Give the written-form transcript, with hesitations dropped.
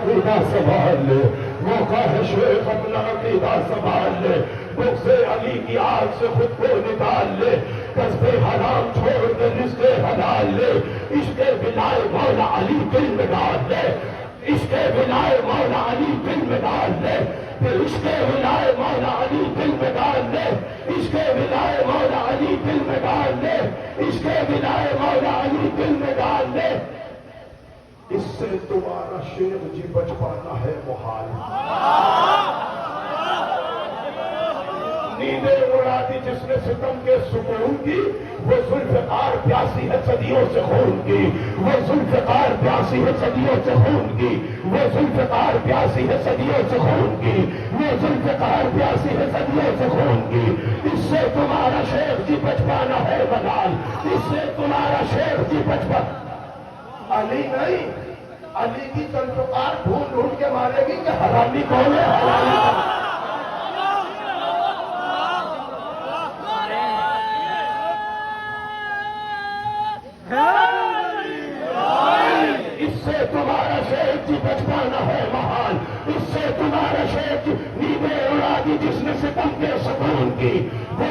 عقیدہ سنبھال لے، موقع ہے شیخ اپنا عقیدہ سنبھال لے، بغض علی کی آگ سے خود کو نکال لے، کسب حرام چھوڑ کے رزق حلال لے، عشق بنائے مولا علی دل میں ڈال لے، عشق بنائے مولا علی دل میں ڈال لے، پھر عشق بنائے مولا علی دل میں ڈال لے، عشق بنائے مولا علی دل میں ڈال لے، عشق بنائے مولا علی دل میں ڈال لے۔ اس سے تمہارا شیخ جی بچ پانا ہے محال۔ نیندیں اڑا دی جس نے ستم کے سکون کی، وہ ذوالفقار پیاسی ہے صدیوں سے خون کی، وہ ذوالفقار پیاسی ہے صدیوں سے خون کی، وہ ذوالفقار پیاسی ہے صدیوں سے خون کی، وہ ذوالفقار پیاسی ہے صدیوں سے خون کی۔ اس سے تمہارا شیخ جی بچ پانا ہے محال، اس سے تمہارا شیخ جی بچ پانا۔ علی نہیں، علی کی ذوالفقار ڈھونڈ ڈھونڈ کے مارے گی کہ حرامی کون ہے، حلالی کون ہے۔ اس سے تمہارا شیخ جی بچ پانا ہے محال، اس سے تمہارا شیخ جی نیندیں اڑا دی جس نے ستم کے سکون کی، وہ